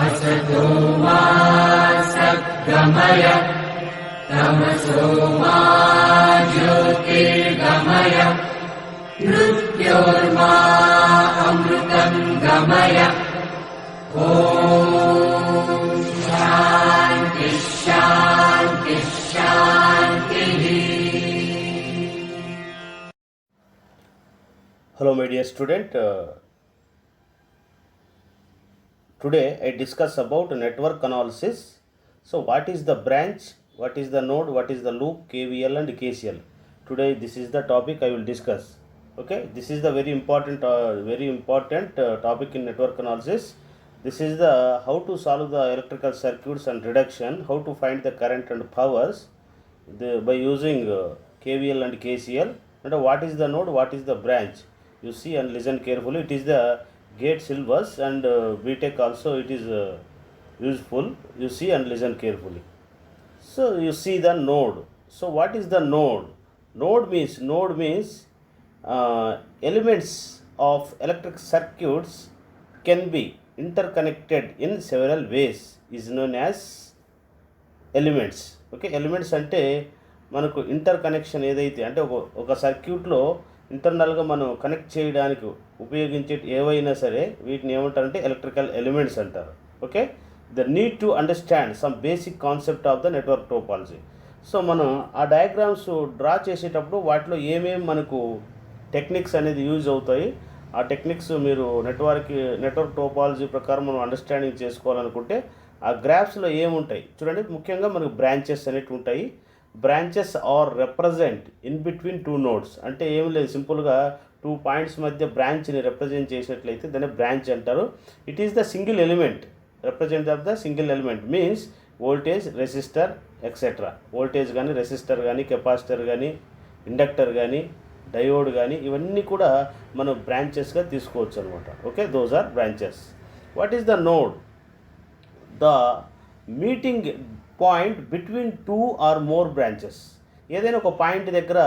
असतो मा सद्गमय तमसो मा ज्योतिर्गमय मृत्योर्मा अमृतं गमय। ॐ शान्ति शान्ति शान्तिः। Hello my dear student, today I discuss about network analysis. So what is the branch, what is the node, what is the loop, KVL and KCL. Today this is the topic I will discuss. Okay, this is the very important topic in network analysis. This is the how to solve the electrical circuits and reduction, how to find the current and powers by using KVL and KCL, and what is the node, what is the branch. You see and listen carefully. It is the GATE syllabus and BTech also it is useful. You see and listen carefully. So you see the node. So what is the node? Node means elements of electric circuits can be interconnected in several ways is known as elements. Okay, elements అంటే మనకు inter connection ఏదైతే అంటే ఒక సర్క్యూట్లో ఇంటర్నల్గా మనం connect చేయడానికి ఉపయోగించే ఏవైనా సరే వీటిని ఏమంటారంటే ఎలక్ట్రికల్ ఎలిమెంట్స్ అంటారు. Okay, the need to understand some basic concept of the network topology. So మనం ఆ డయాగ్రామ్స్ డ్రా చేసేటప్పుడు వాటిలో ఏమేమి మనకు టెక్నిక్స్ అనేది యూజ్ అవుతాయి, ఆ టెక్నిక్స్ మీరు నెట్వర్క్ టోపాలజీ ప్రకారం మనం అండర్స్టాండింగ్ చేసుకోవాలనుకుంటే ఆ గ్రాఫ్స్లో ఏముంటాయి చూడండి. ముఖ్యంగా మనకు బ్రాంచెస్ అనేవి ఉంటాయి. Branches are represent in between two nodes. అంటే ఏమి లేదు, సింపుల్గా 2 పాయింట్స్ మధ్య బ్రాంచ్ని రిప్రజెంట్ చేసినట్లయితే దాన్ని బ్రాంచ్ అంటారు. It is the single element, represent of the single element means voltage, resistor etcetera. Voltage కానీ, రెసిస్టర్ కానీ, కెపాసిటర్ కానీ, ఇండక్టర్ కానీ, డయోడ్ కానీ ఇవన్నీ కూడా మనం బ్రాంచెస్గా తీసుకోవచ్చు అనమాట. Okay, those are branches. What is the node? The meeting point between 2 or more branches. ఏదైనా ఒక పాయింట్ దగ్గర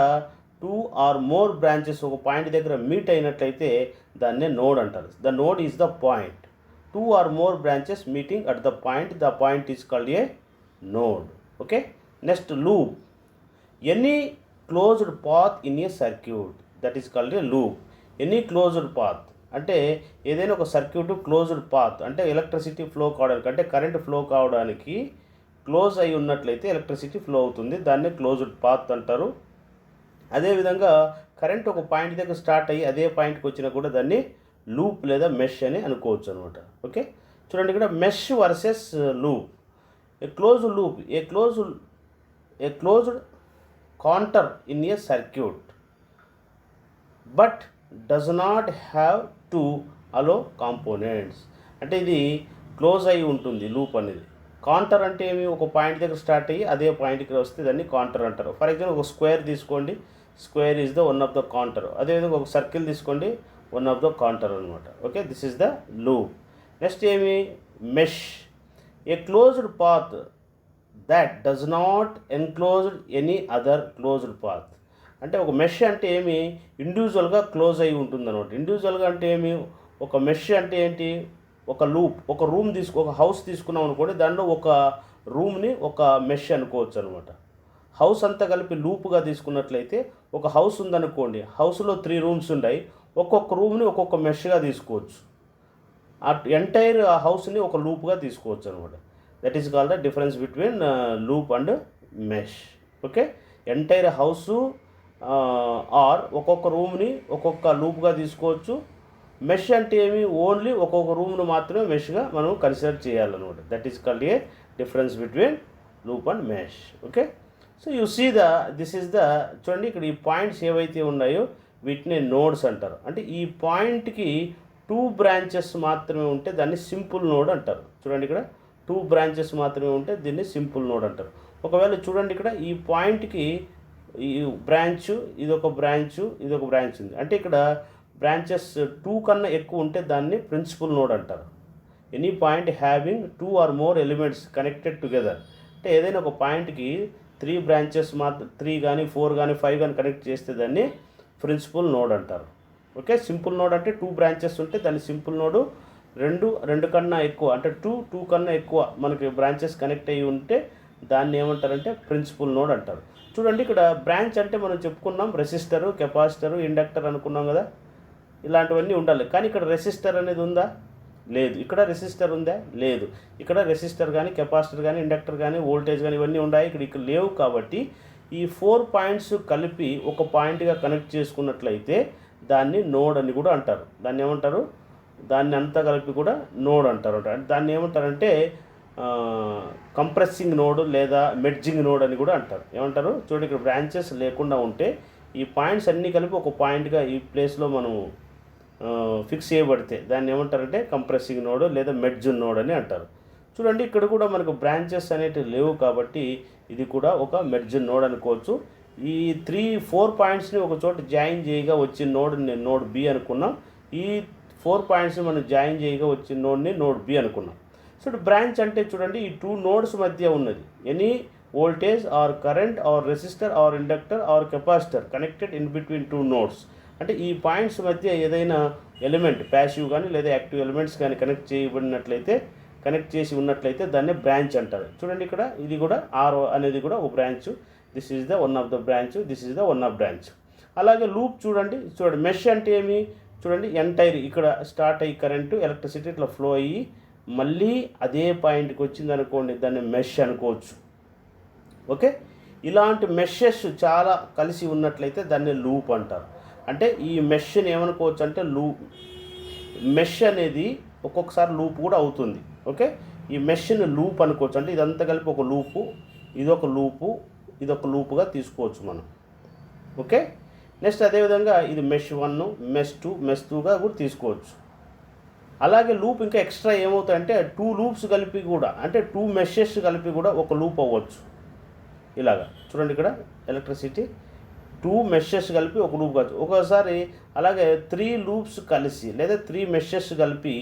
2 or more బ్రాంచెస్ ఒక పాయింట్ దగ్గర మీట్ అయినట్లయితే దాన్నే నోడ్ అంటారు. The node is the point. 2 or more branches meeting at the point is called a node. Okay, next loop. Any closed path in a circuit that is called A loop. Any closed path అంటే ఏదైనా ఒక circuit closed path అంటే electricity flow కావడానికి అంటే current flow కావడానికి close అయి ఉన్నట్లయితే electricity flow అవుతుంది, దాన్ని క్లోజ్డ్ పాత్ అంటారు. అదేవిధంగా కరెంట్ ఒక పాయింట్ దగ్గర స్టార్ట్ అయ్యి అదే పాయింట్కి వచ్చినా కూడా దాన్ని లూప్ లేదా మెష్ అని అనుకోవచ్చు అనమాట. ఓకే, చూడండి ఇక్కడ mesh versus loop. A closed loop, a closed contour in a circuit but does not have to allow components. అంటే ఇది క్లోజ్ అయి ఉంటుంది లూప్ అనేది. కాంటర్ అంటే ఏమి, ఒక పాయింట్ దగ్గర స్టార్ట్ అయ్యి అదే పాయింట్కి వస్తే దాన్ని కాంటర్ అంటారు. ఫర్ ఎగ్జాంపుల్ ఒక స్క్వేర్ తీసుకోండి, square is the one of the contour. అదేవిధంగా ఒక సర్కిల్ తీసుకోండి, వన్ ఆఫ్ ద కాంటర్ అనమాట. Okay, this is the loop. Next ఏమి, mesh. A closed path that does not enclosed any other closed path. అంటే ఒక mesh అంటే ఏమి, ఇండివిజువల్గా క్లోజ్ అయి ఉంటుంది అనమాట. ఇండివిజువల్గా అంటే ఏమి, ఒక మెష్ అంటే ఏంటి, ఒక లూప్. ఒక హౌస్ తీసుకున్నాం అనుకోండి, దాంట్లో ఒక రూమ్ని ఒక మెష్ అనుకోవచ్చు అనమాట. హౌస్ అంతా కలిపి లూప్గా తీసుకున్నట్లయితే ఒక హౌస్ ఉందనుకోండి, హౌస్లో 3 రూమ్స్ ఉన్నాయి, ఒక్కొక్క రూమ్ని ఒక్కొక్క మెష్గా తీసుకోవచ్చు. ఆ ఎంటైర్ హౌస్ని ఒక లూప్గా తీసుకోవచ్చు అనమాట. That is called the difference between loop and mesh. Okay, entire house or ఒక్కొక్క రూమ్ని ఒక్కొక్క లూప్గా తీసుకోవచ్చు. మెష్ అంటే ఏమి, ఓన్లీ ఒక్కొక్క రూమ్ను మాత్రమే మెష్గా మనం కన్సిడర్ చేయాలన్నమాట. That is called a difference between loop and mesh. Okay, so you see this is the చూడండి ఇక్కడ ఈ పాయింట్స్ ఏవైతే ఉన్నాయో వీటిని నోడ్స్ అంటారు. అంటే ఈ పాయింట్కి 2 బ్రాంచెస్ మాత్రమే ఉంటే దాన్ని సింపుల్ నోడ్ అంటారు. చూడండి ఇక్కడ 2 బ్రాంచెస్ మాత్రమే ఉంటే దీన్ని సింపుల్ నోడ్ అంటారు. ఒకవేళ చూడండి ఇక్కడ ఈ పాయింట్కి ఈ బ్రాంచ్, ఇదొక బ్రాంచ్ ఉంది. అంటే ఇక్కడ బ్రాంచెస్ 2 కన్నా ఎక్కువ ఉంటే దాన్ని ప్రిన్సిపల్ నోడ్ అంటారు. Any point having 2 or more elements connected together. అంటే ఏదైనా ఒక పాయింట్కి 3 బ్రాంచెస్ 3 కానీ 4 కానీ 5 కానీ కనెక్ట్ చేస్తే దాన్ని ప్రిన్సిపల్ నోడ్ అంటారు. ఓకే, సింపుల్ నోడ్ అంటే 2 బ్రాంచెస్ ఉంటే దాన్ని సింపుల్ నోడు. రెండు కన్నా ఎక్కువ అంటే 2 కన్నా ఎక్కువ మనకి బ్రాంచెస్ కనెక్ట్ అయ్యి ఉంటే దాన్ని ఏమంటారంటే ప్రిన్సిపల్ నోడ్ అంటారు. చూడండి ఇక్కడ బ్రాంచ్ అంటే మనం చెప్పుకున్నాం రెసిస్టరు, కెపాసిటరు, ఇండక్టర్ అనుకున్నాం కదా, ఇలాంటివన్నీ ఉండాలి. కానీ ఇక్కడ రెసిస్టర్ అనేది ఉందా? లేదు. ఇక్కడ రెసిస్టర్ ఉందా? లేదు. ఇక్కడ రెసిస్టర్ కానీ కెపాసిటర్ కానీ ఇండక్టర్ కానీ వోల్టేజ్ కానీ ఇవన్నీ ఉన్నాయి, ఇక్కడ లేవు. కాబట్టి ఈ 4 పాయింట్స్ కలిపి ఒక పాయింట్గా కనెక్ట్ చేసుకున్నట్లయితే దాన్ని నోడ్ అని కూడా అంటారు. దాన్ని ఏమంటారు? దాన్ని అంతా కలిపి కూడా నోడ్ అంటారు. దాన్ని ఏమంటారంటే కంప్రెసింగ్ నోడ్ లేదా మెర్జింగ్ నోడ్ అని కూడా అంటారు. ఏమంటారు? చూడండి, ఇక్కడ బ్రాంచెస్ లేకుండా ఉంటే ఈ పాయింట్స్ అన్నీ కలిపి ఒక పాయింట్గా ఈ ప్లేస్లో మనం ఫిక్స్ చేయబడితే దాన్ని ఏమంటారంటే కంప్రెసింగ్ నోడ్ లేదా మెర్జింగ్ నోడ్ అని అంటారు. చూడండి, ఇక్కడ కూడా మనకు బ్రాంచెస్ అనేటివి లేవు కాబట్టి ఇది కూడా ఒక మెర్జింగ్ నోడ్ అనుకోవచ్చు. ఈ 4 పాయింట్స్ని ఒక చోట జాయిన్ చేయగా వచ్చిన నోడ్ని నోడ్ బి అనుకున్నాం. ఈ 4 పాయింట్స్ని మనం జాయిన్ చేయగా వచ్చిన నోడ్ని నోడ్ బి అనుకున్నాం. సో బ్రాంచ్ అంటే చూడండి, ఈ 2 నోడ్స్ మధ్య ఉన్నది. Any voltage or current or resistor or inductor or capacitor connected in between 2 nodes. అంటే ఈ పాయింట్స్ మధ్య ఏదైనా ఎలిమెంట్ ప్యాసివ్ కానీ లేదా యాక్టివ్ ఎలిమెంట్స్ కానీ కనెక్ట్ చేసి ఉన్నట్లయితే దాన్ని బ్రాంచ్ అంటారు. చూడండి, ఇక్కడ ఇది కూడా ఆర్ అనేది కూడా ఒక branch. This is the one of the branch, this is the one of branch. అలాగే లూప్ చూడండి, మెష్ అంటే ఏమి? చూడండి, ఎంటైర్ ఇక్కడ స్టార్ట్ అయ్యి కరెంటు ఎలక్ట్రిసిటీ ఇట్లా ఫ్లో అయ్యి మళ్ళీ అదే పాయింట్కి వచ్చింది అనుకోండి, దాన్ని మెష్ అనుకోవచ్చు. ఓకే, ఇలాంటి మెషెస్ చాలా కలిసి ఉన్నట్లయితే దాన్ని లూప్ అంటారు. అంటే ఈ మెష్ని ఏమనుకోవచ్చు అంటే మెష్ అనేది ఒక్కొక్కసారి లూప్ కూడా అవుతుంది. ఓకే, ఈ మెష్ని లూప్ అనుకోవచ్చు. అంటే ఇదంతా కలిపి ఒక లూపు, ఇదొక లూపుగా తీసుకోవచ్చు మనం. ఓకే, నెక్స్ట్ అదేవిధంగా ఇది మెష్ 1, మెష్ 2, మెష్ 2గా కూడా తీసుకోవచ్చు. అలాగే లూప్ ఇంకా ఎక్స్ట్రా ఏమవుతాయంటే 2 లూప్స్ కలిపి కూడా, అంటే 2 మెషెస్ కలిపి కూడా ఒక లూప్ అవ్వచ్చు. ఇలాగా చూడండి, ఇక్కడ ఎలక్ట్రిసిటీ 2 మెషెస్ కలిపి ఒక లూప్ కావచ్చు. ఒక్కోసారి అలాగే 3 లూప్స్ కలిసి లేదా 3 మెషెస్ కలిపి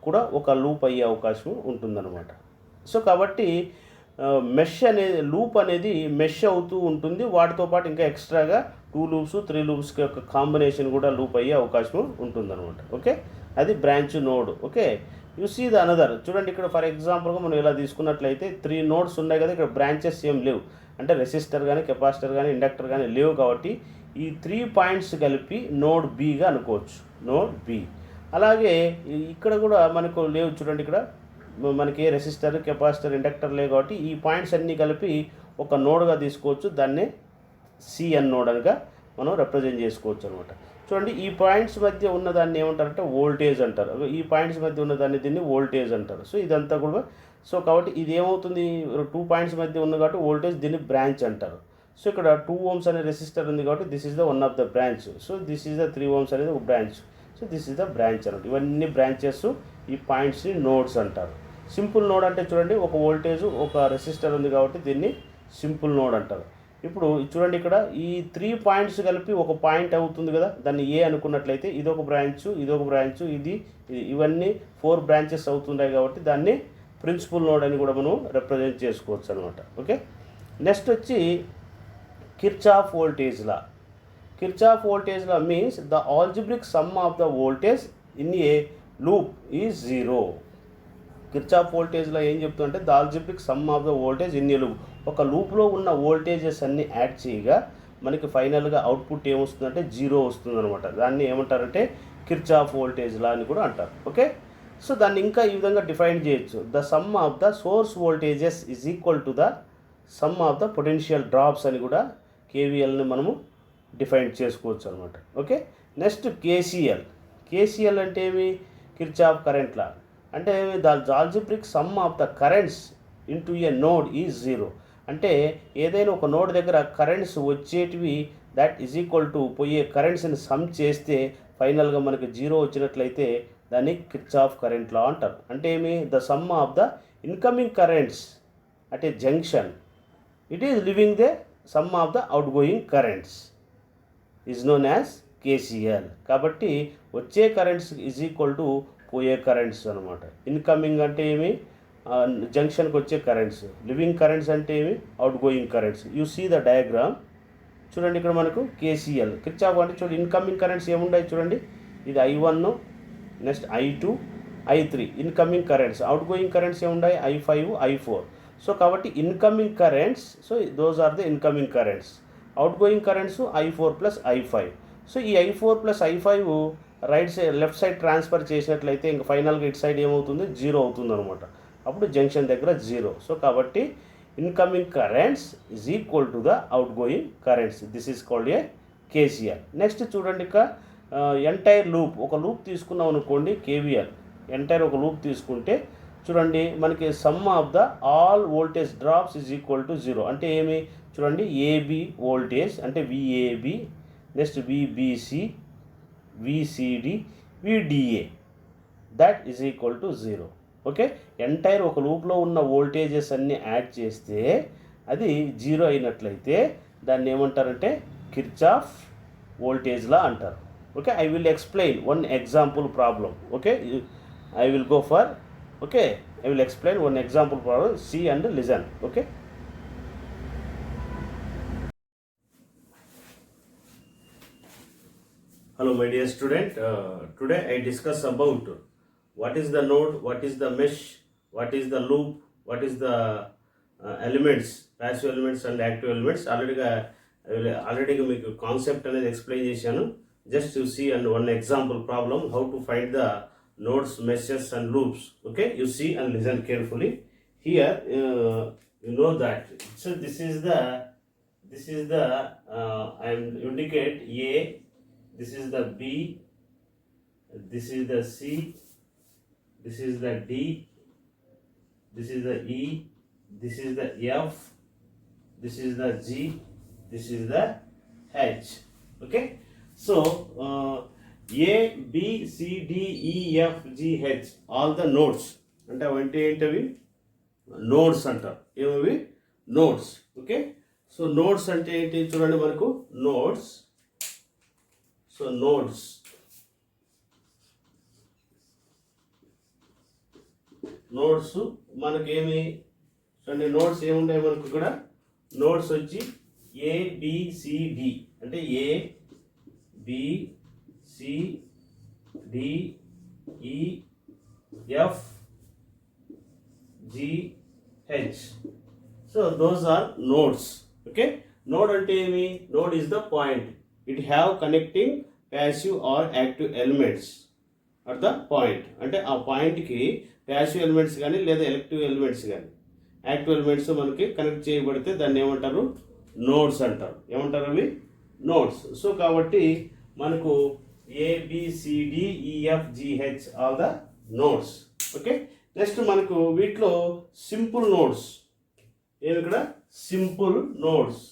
కూడా ఒక లూప్ అయ్యే అవకాశం ఉంటుందన్నమాట. సో కాబట్టి లూప్ అనేది మెష్ అవుతూ ఉంటుంది. వాటితో పాటు ఇంకా ఎక్స్ట్రాగా 2 లూప్స్ 3 లూప్స్కి యొక్క కాంబినేషన్ కూడా లూప్ అయ్యే అవకాశం ఉంటుందన్నమాట. ఓకే, అది branch node. Okay, you see the another. చూడండి, ఇక్కడ ఫర్ ఎగ్జాంపుల్గా మనం ఇలా తీసుకున్నట్లయితే 3 నోడ్స్ ఉన్నాయి కదా, ఇక్కడ బ్రాంచెస్ ఏం లేవు. అంటే రెసిస్టర్ కానీ కెపాసిటర్ కానీ ఇండక్టర్ కానీ లేవు. కాబట్టి ఈ 3 పాయింట్స్ కలిపి నోడ్ బిగా అనుకోవచ్చు, నోడ్ బి. అలాగే ఇక్కడ కూడా మనకు లేవు. చూడండి, ఇక్కడ మనకి రెసిస్టర్ కెపాసిటర్ ఇండక్టర్ లేవు కాబట్టి ఈ పాయింట్స్ అన్నీ కలిపి ఒక నోడ్గా తీసుకోవచ్చు. దాన్ని సిఎన్ నోడ్ అనగా మనం రిప్రజెంట్ చేసుకోవచ్చు అనమాట. చూడండి, ఈ పాయింట్స్ మధ్య ఉన్నదాన్ని ఏమంటారంటే వోల్టేజ్ అంటారు. ఈ పాయింట్స్ మధ్య ఉన్నదాన్ని దీన్ని వోల్టేజ్ అంటారు. సో ఇదంతా కూడా కాబట్టి ఇది ఏమవుతుంది, 2 పాయింట్స్ మధ్య ఉంది కాబట్టి వోల్టేజ్, దీన్ని బ్రాంచ్ అంటారు. సో ఇక్కడ 2 ohms అనే రెసిస్టర్ ఉంది కాబట్టి this is the one of the branch. So this is the 3 ohms అనేది ఒక branch. So this is the branch అన్నమాట. ఇవన్నీ బ్రాంచెస్, ఈ పాయింట్స్ని నోడ్స్ అంటారు. సింపుల్ నోడ్ అంటే చూడండి, ఒక వోల్టేజ్ ఒక రెసిస్టర్ ఉంది కాబట్టి దీన్ని సింపుల్ నోడ్ అంటారు. ఇప్పుడు చూడండి, ఇక్కడ ఈ 3 పాయింట్స్ కలిపి ఒక పాయింట్ అవుతుంది కదా, దాన్ని ఏ అనుకున్నట్లయితే ఇదొక బ్రాంచ్, ఇవన్నీ 4 బ్రాంచెస్ అవుతున్నాయి కాబట్టి దాన్ని ప్రిన్సిపల్ నోడ్ అని కూడా మనం రిప్రజెంట్ చేసుకోవచ్చు అనమాట. ఓకే, నెక్స్ట్ వచ్చి Kirchhoff voltage law. Kirchhoff voltage law means the algebraic sum of the voltage in a loop is 0. Kirchhoff voltage లా ఏం చెప్తుందంటే the algebraic sum of the voltage in a loop. ఒక లూప్లో ఉన్న voltages అన్నీ add చేయగా మనకి ఫైనల్గా అవుట్పుట్ ఏమొస్తుందంటే 0 వస్తుంది అనమాట. దాన్ని ఏమంటారంటే కిర్చాఫ్ వోల్టేజ్ లా అని కూడా అంటారు. ఓకే, సో దాన్ని ఇంకా ఈ విధంగా డిఫైన్ చేయొచ్చు. The sum of the source voltages is equal to the sum of the potential drops అని కూడా కేవీఎల్ని మనము డిఫైన్ చేసుకోవచ్చు అనమాట. ఓకే, నెక్స్ట్ కేసీఎల్ అంటే ఏమి? Kirchhoff current law. అంటే the algebraic sum of the currents into a node is 0. అంటే ఏదైనా ఒక నోడ్ దగ్గర కరెంట్స్ వచ్చేటివి దట్ ఈజ్ ఈక్వల్ టు పోయే కరెంట్స్ని సమ్ చేస్తే ఫైనల్గా మనకి 0 వచ్చినట్లయితే దాన్ని కిర్చాఫ్ కరెంట్ లా అంటారు. అంటే ఏమి? The sum of the incoming currents at a junction it is leaving the sum of the outgoing currents is known as KCL. కాబట్టి వచ్చే కరెంట్స్ ఈజ్ ఈక్వల్ టు పోయే కరెంట్స్ అనమాట. ఇన్కమింగ్ అంటే ఏమి? జంక్షన్కి వచ్చే కరెంట్స్. లివింగ్ కరెంట్స్ అంటే ఏమి? Outgoing currents. You see the diagram. చూడండి, ఇక్కడ మనకు కేసీఎల్ కిర్చాఫ్ అంటే చూడండి, ఇన్కమింగ్ కరెంట్స్ ఏముంటాయి చూడండి, ఇది I1, next I2, I3 incoming currents. Outgoing currents ఏముంటాయి? I5, I4. సో కాబట్టి incoming currents, so those are the incoming currents. Outgoing currents I4 plus I5. So ఈ I4 plus I5 right side left side transfer చేసినట్లయితే ఇంకా ఫైనల్గా ఇటు side ఏమవుతుంది? 0 అవుతుంది అనమాట. అప్పుడు జంక్షన్ దగ్గర 0. సో కాబట్టి incoming currents is equal to the outgoing currents. This is called a KCL. Next చూడండి, ఇక ఎంటైర్ లూప్, ఒక లూప్ తీసుకున్నాం అనుకోండి, KVL. ఎంటైర్ ఒక లూప్ తీసుకుంటే చూడండి, మనకి some of the all voltage drops is equal to 0. అంటే ఏమి? చూడండి, AB వోల్టేజ్ అంటే VAB, next VBC, VCD, VDA, that is equal to 0. Okay, entire ఒక లూప్లో ఉన్న వోల్టేజెస్ అన్నీ యాడ్ చేస్తే అది 0 అయినట్లయితే దాన్ని ఏమంటారంటే కిర్చాఫ్ వోల్టేజ్ లా అంటారు. Okay, I will explain one example problem. Okay, I will go for, okay, I will explain one example problem. See and listen. Okay, hello my dear student, today I discuss about what is the node, what is the mesh, what is the loop, what is the elements, passive elements and active elements. Already మీకు concept అనేది explain చేశాను. Just to see and one example problem, how to find the nodes, meshes and loops. Okay, you see and listen carefully. Here you know that, so this is the I am indicate A, this is the B, this is the C, this is the D, this is the E, this is the F, this is the G, this is the H. Okay, so A, B, C, D, E, F, G, H, all the nodes. అంటే అవంటే ఏంటవి? Nodes అంటారు. ఏమవి? Nodes. Okay, so nodes అంటే ఏంటి? చూడండి, మనకు nodes. So nodes, మనకేమి చూడండి, nodes ఏముంటాయి మనకు ఇక్కడ? నోడ్స్ వచ్చి ABCD అంటే ABCDEFGH. So those are nodes. Okay, node అంటే ఏమి? Node is the point. It have connecting passive or active elements at the point. అంటే ఆ పాయింట్కి ప్యాసివ్ ఎలిమెంట్స్ కానీ లేదా ఎలక్టివ్ ఎలిమెంట్స్ కానీ యాక్టివ్ ఎలిమెంట్స్ మనకి కనెక్ట్ చేయబడితే దాన్ని ఏమంటారు? నోడ్స్ అంటారు. ఏమంటారు అవి? నోడ్స్. సో కాబట్టి మనకు ABCDEFGH all the nodes. Okay, next మనకు వీటిలో సింపుల్ నోడ్స్. ఏమి ఇక్కడ? Simple nodes.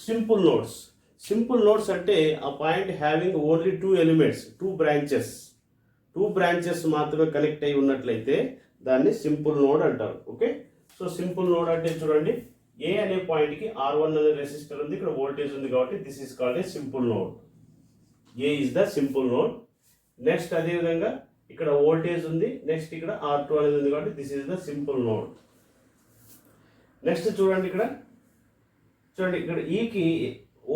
Simple nodes. Simple nodes అంటే ఆ point having only 2 elements, 2 branches మాత్రమే కనెక్ట్ అయి ఉన్నట్లయితే దాన్ని సింపుల్ నోడ్ అంటారు. ఓకే, సో సింపుల్ నోడ్ అంటే చూడండి, ఏ అనే పాయింట్కి R1 అనే రెసిస్టర్ ఉంది, ఇక్కడ వోల్టేజ్ ఉంది కాబట్టి this is called A simple node. A is the simple node. Next అదేవిధంగా ఇక్కడ వోల్టేజ్ ఉంది, నెక్స్ట్ ఇక్కడ R2 అనేది ఉంది కాబట్టి this is the simple node. Next చూడండి, ఇక్కడ ఈకి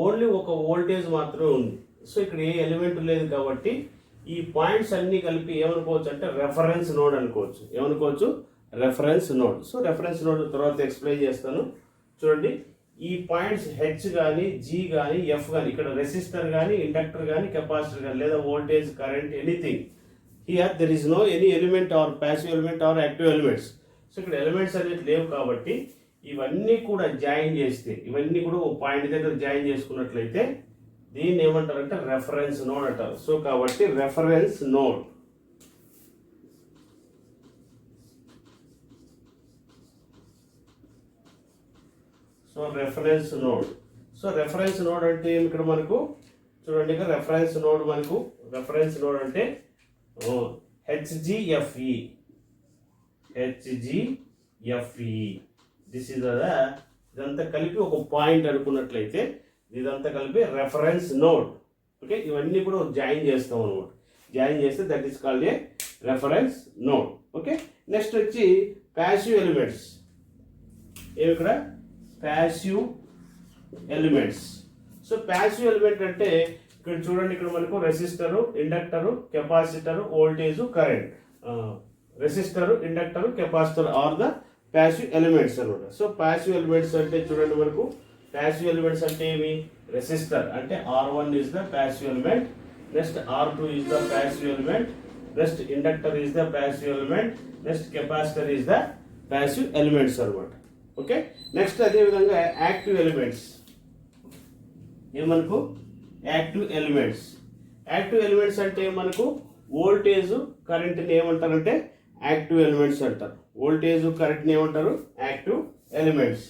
ఓన్లీ ఒక వోల్టేజ్ మాత్రమే ఉంది. సో ఇక్కడ ఏ ఎలిమెంట్ లేదు కాబట్టి ఈ పాయింట్స్ అన్నీ కలిపి ఏమనుకోవచ్చు అంటే రెఫరెన్స్ నోడ్ అనుకోవచ్చు. ఏమనుకోవచ్చు? Reference node. So reference node తర్వాత ఎక్స్ప్లెయిన్ చేస్తాను. చూడండి, ఈ పాయింట్స్ H కానీ, G కానీ, F కానీ, ఇక్కడ రెసిస్టర్ కానీ, ఇండక్టర్ కానీ, కెపాసిటర్ కానీ, లేదా voltage, current, anything. Here there is no any element or passive element or active elements. So ఇక్కడ ఎలిమెంట్స్ అనేది లేవు కాబట్టి ఇవన్నీ కూడా జాయిన్ చేస్తే, ఇవన్నీ కూడా ఒక పాయింట్ దగ్గర జాయిన్ చేసుకున్నట్లయితే దీన్ని ఏమంటారంటే రెఫరెన్స్ నోడ్ అంటారు. సో కాబట్టి reference node. So reference node. So reference node అంటే ఇక్కడ మనకు చూడండి, ఇక్కడ రెఫరెన్స్ నోడ్ అంటే HGFE. దిస్ ఇస్ ఇదంతా కలిపి ఒక పాయింట్ అనుకున్నట్లయితే ఇదంతా కలిపి రెఫరెన్స్ నోడ్. ఓకే, ఇవన్నీ కూడా జాయిన్ చేస్తాం అనమాట. జాయిన్ చేస్తే that is called a reference node. Okay, next వచ్చి ప్యాసివ్ ఎలిమెంట్స్. ఏమి ఇక్కడ? Passive elements. So passive element అంటే ఇక్కడ చూడండి, ఇక్కడ మనకు resistor, inductor, capacitor, voltage, current. Resistor, inductor, capacitor are the passive elements అనమాట. సో ప్యాసివ్ ఎలిమెంట్స్ అంటే చూడండి, మనకు ప్యాసివ్ ఎలిమెంట్స్ అంటే ఏమి? రెసిస్టర్ అంటే R1 is the passive element, next R2 is the passive element, next inductor is the passive element, next capacitor is the passive elements అనమాట. Okay, next అదే విధంగా active elements. ఏమనుకు యాక్టివ్ ఎలిమెంట్స్. యాక్టివ్ ఎలిమెంట్స్ అంటే మనకు voltage, కరెంట్ని ఏమంటారంటే active elements అంటారు. Voltage, కరెంట్ని ఏమంటారు? Active elements.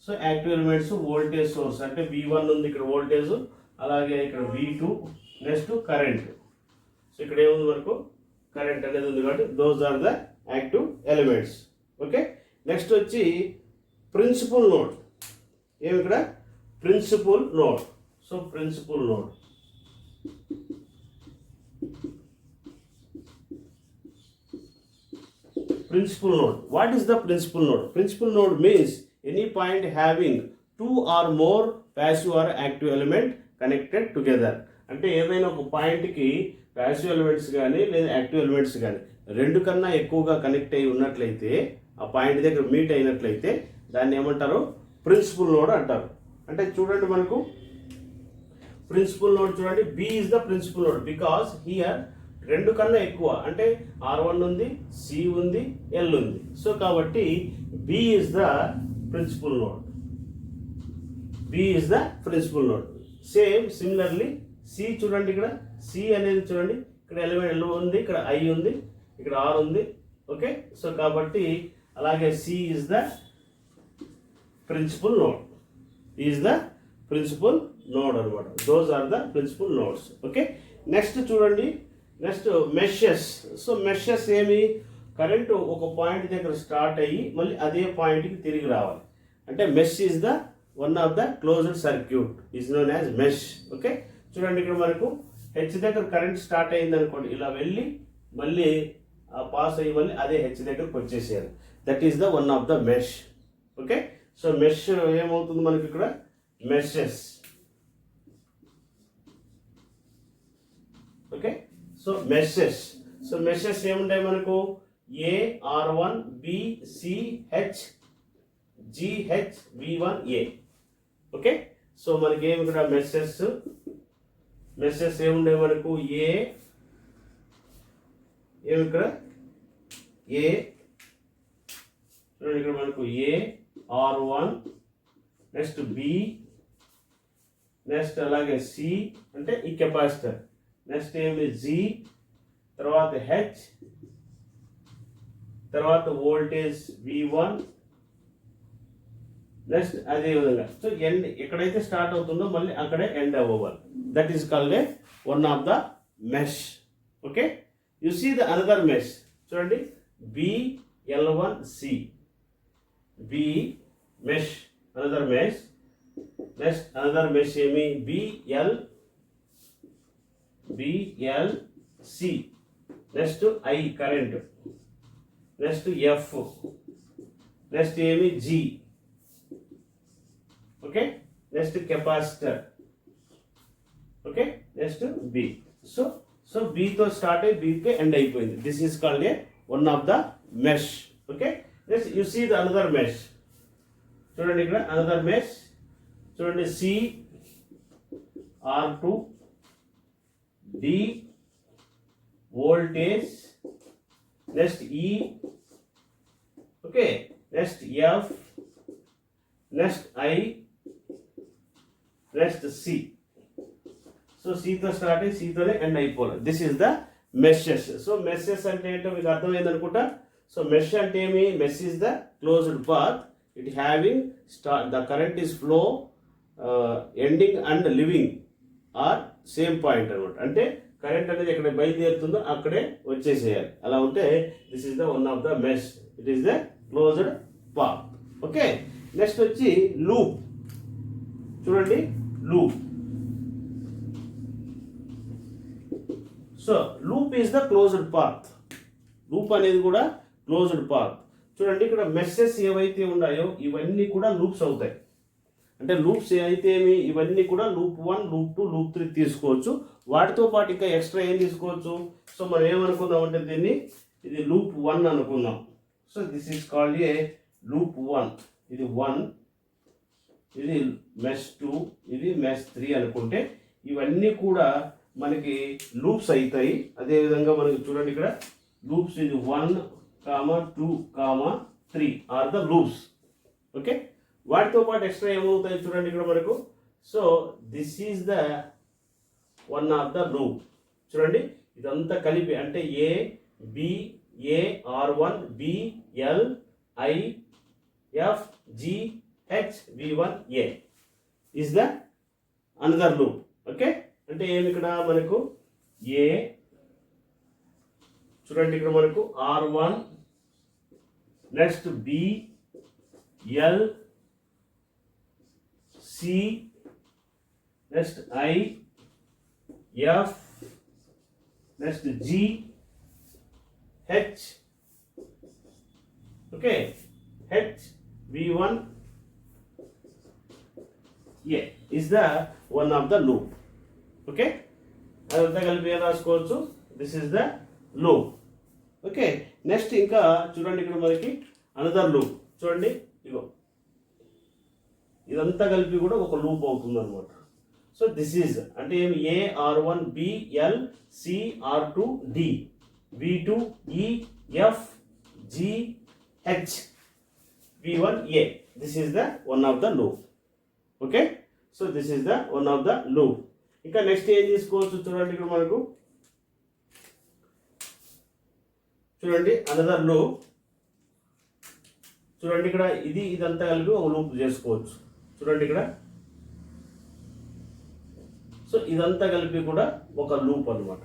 So active elements voltage source అంటే V1 ఉంది ఇక్కడ వోల్టేజ్, అలాగే ఇక్కడ V2, నెక్స్ట్ కరెంట్. సో ఇక్కడ ఏముంది మనకు? కరెంట్ అనేది ఉంది కాబట్టి those are the active elements. Okay, next వచ్చి ప్రిన్సిపల్ నోడ్. ఏమి ఇక్కడ? Principal node. So principal node. Principal node. What is the principal node? Principal node means any point having two or more passive or active element connected together. అంటే ఏదైనా ఒక పాయింట్కి passive elements కానీ లేదా active elements కానీ రెండు కన్నా ఎక్కువగా కనెక్ట్ అయి ఉన్నట్లయితే, ఆ పాయింట్ దగ్గర మీట్ అయినట్లయితే దాన్ని ఏమంటారు? ప్రిన్సిపల్ నోడ్ అంటారు. అంటే చూడండి, మనకు ప్రిన్సిపల్ నోడ్ చూడండి, B is the principal node because here రెండు కన్నా ఎక్కువ అంటే R1 ఉంది, C ఉంది, L ఉంది. సో కాబట్టి B is the principal node. B is the principal node. Same similarly C చూడండి, ఇక్కడ C అనేది చూడండి, ఇక్కడ ఎలిమెంట్ L ఉంది, ఇక్కడ I ఉంది, ఇక్కడ R ఉంది. ఓకే, సో కాబట్టి అలాగే C is the principal node. Is the principal node అనమాట. Those are the principal nodes. Okay, next చూడండి, నెక్స్ట్ మెషెస్. సో మెషెస్ ఏమి? కరెంటు ఒక పాయింట్ దగ్గర స్టార్ట్ అయ్యి మళ్ళీ అదే పాయింట్కి తిరిగి రావాలి అంటే mesh is the one of the closed circuit is known as mesh. Okay, చూడండి, ఇక్కడ మనకు హెచ్ దగ్గర కరెంట్ స్టార్ట్ అయింది అనుకోండి, ఇలా వెళ్ళి మళ్ళీ పాస్ అయ్యి మళ్ళీ అదే హెచ్ దగ్గరకు వచ్చేసేయాలి. That is the one of the mesh. Okay, so mesh ఏమవుతుంది మనకి ఇక్కడ? Meshes. Okay, so meshes. So meshes ఏముంటాయి మనకు? A, R1, B, C, H, G, H, V1, A. Okay, so మనకి ఏమి ఇక్కడ మెషెస్? మెషెస్ ఏముంటాయి మనకు? A ఏమి ఇక్కడ? A చూడండి, ఇక్కడ మనకు A, R1, next B, next అలాగే C అంటే ఈ కెపాసిటర్, నెక్స్ట్ ఏమి G, తర్వాత H, తర్వాత వోల్టేజ్ V1, నెక్స్ట్ అదే విధంగా. సో ఎండ్ ఎక్కడైతే స్టార్ట్ అవుతుందో మళ్ళీ అక్కడే ఎండ్ అవ్వాలి. That is called a one of the mesh. Okay, you see the another mesh. చూడండి, BL1C, B mesh, another mesh. Next another mesh ఏమి? BLC, next I current, next F, next ఏమి? G. Okay, next capacitor. Okay, next B. So B తో start అయ్యి B కి end అయిపోయింది. This is called a one of the mesh. Okay, next you see the another mesh. చూడండి, ఇక్కడ another mesh. చూడండి, C, R2, D voltage, next E. Okay, next F, next I, next C. So C తో start అయ్యి C తోనే end అయిపోవాలి. This is the meshes. So meshes అంటే ఏంటో మీకు అర్థమైంది అనుకుంటా. సో మెష్ అంటే ఏమి? Mesh is the closed path, it having the current is flow ending and leaving or same point అనమాట. అంటే కరెంట్ అనేది ఎక్కడ బయలుదేరుతుందో అక్కడే వచ్చేసేయాలి. అలా ఉంటే this is the one of the mesh. It is the closed path. Okay, next వచ్చి loop. చూడండి, loop. So loop is the closed path. Loop అనేది కూడా క్లోజ్డ్ పాత్. చూడండి, ఇక్కడ మెషెస్ ఏవైతే ఉన్నాయో ఇవన్నీ కూడా లూప్స్ అవుతాయి. అంటే లూప్స్ అయితే ఇవన్నీ కూడా లూప్ 1, లూప్ 2, లూప్ 3 తీసుకోవచ్చు. వాటితో పాటు ఇంకా ఎక్స్ట్రా ఏం తీసుకోవచ్చు? సో మనం ఏమనుకుందాం అంటే దీన్ని ఇది లూప్ 1 అనుకుందాం. So this is called A loop 1. ఇది 1, ఇది మెష్ 2, ఇది మెష్ 3 అనుకుంటే ఇవన్నీ కూడా మనకి లూప్స్ అవుతాయి. అదేవిధంగా మనకి చూడండి ఇక్కడ లూప్స్ ఇది 1, 2, 3 ఆర్ ద లూప్స్. ఓకే, వాటితో పాటు ఎక్స్ట్రా ఏమవుతాయి చూడండి ఇక్కడ మనకు. So this is the one of the loop. చూడండి ఇదంతా కలిపి అంటే A B A R1 B L I F G H V1 A is the another loop. Okay, అంటే ఏమి ఇక్కడ మనకు ఏ చూడండి ఇక్కడ మనకు R1 next B L C next I F next G H. Okay, H V1 A is the one of the loop. Okay, అదంతా కలిపి ఏం రాసుకోవచ్చు? This is the loop. Okay, next ఇంకా చూడండి ఇక్కడ మనకి అనదర్ లూప్. చూడండి ఇగో ఇదంతా కలిపి కూడా ఒక లూప్ అవుతుంది అనమాట. సో దిస్ ఈజ్ అంటే ఏమి ఏ R1 B L C R2 D V2 E F G H V1 A. This is the one of the loop. Okay, so this is the one of the loop. ఇంకా next ఏం తీసుకోవచ్చు చూడండి ఇక్కడ మనకు. చూడండి another loop. చూడండి ఇక్కడ ఇదంతా కలిపి ఒక లూప్ చేసుకోవచ్చు. చూడండి ఇక్కడ సో ఇదంతా కలిపి కూడా ఒక లూప్ అనమాట.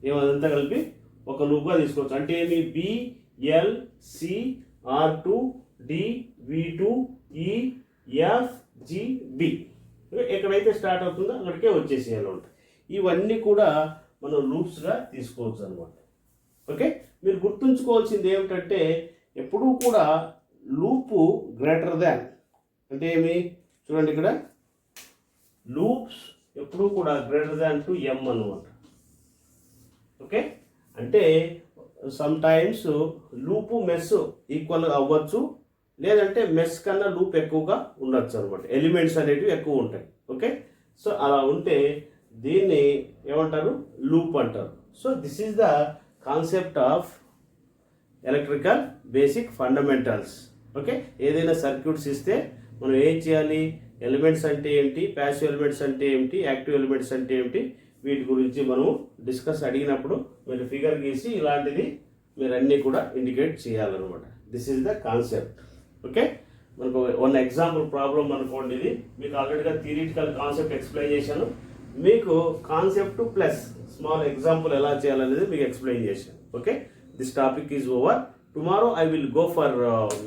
ఏమంతా కలిపి ఒక లూప్గా తీసుకోవచ్చు. అంటే ఏమి B L C R2 D V2 E F G B ఎక్కడైతే స్టార్ట్ అవుతుందో అక్కడికే వచ్చేసేయాలి ఉంటాయి. ఇవన్నీ కూడా మనం లూప్స్గా తీసుకోవచ్చు అనమాట. ఓకే, మీరు గుర్తుంచుకోవాల్సింది ఏమిటంటే ఎప్పుడూ కూడా లూపు గ్రేటర్ దాన్ అంటే ఏమి చూడండి ఇక్కడ లూప్స్ ఎప్పుడూ కూడా గ్రేటర్ దాన్ టు M అనమాట. ఓకే, అంటే some times loop mess equal అవ్వచ్చు, లేదంటే మెస్ కన్నా లూప్ ఎక్కువగా ఉండొచ్చు అనమాట. ఎలిమెంట్స్ అనేటివి ఎక్కువ ఉంటాయి. ఓకే, సో అలా ఉంటే దీన్ని ఏమంటారు? లూప్ అంటారు. So this is the concept of electrical basic fundamentals. Okay, ఏదైనా సర్క్యూట్స్ ఇస్తే మనం ఏం చేయాలి? ఎలిమెంట్స్ అంటే ఏంటి, ప్యాసివ్ ఎలిమెంట్స్ అంటే ఏమిటి, యాక్టివ్ ఎలిమెంట్స్ అంటే ఏమిటి, వీటి గురించి మనం డిస్కస్ అడిగినప్పుడు మీరు ఫిగర్ గీసి ఇలాంటిది మీరు అన్నీ కూడా ఇండికేట్ చేయాలన్నమాట. This is the concept. Okay, మనకు వన్ ఎగ్జాంపుల్ ప్రాబ్లం అనుకోండి. ఇది మీకు ఆల్రెడీగా థియరిటికల్ కాన్సెప్ట్ ఎక్స్ప్లెయిన్ చేశాను. మీకు కాన్సెప్ట్ ప్లస్ స్మాల్ ఎగ్జాంపుల్ ఎలా చేయాలనేది మీకు ఎక్స్ప్లెయిన్ చేశాను. Okay, this topic is over. Tomorrow I will go for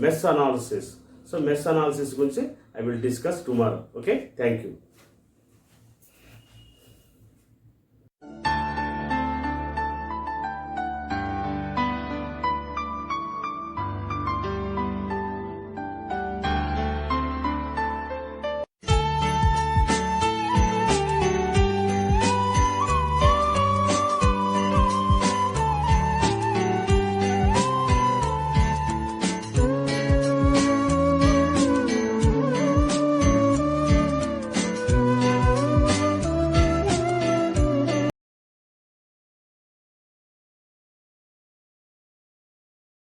mesh analysis. So mesh analysis గురించి I will discuss tomorrow. Okay, thank you.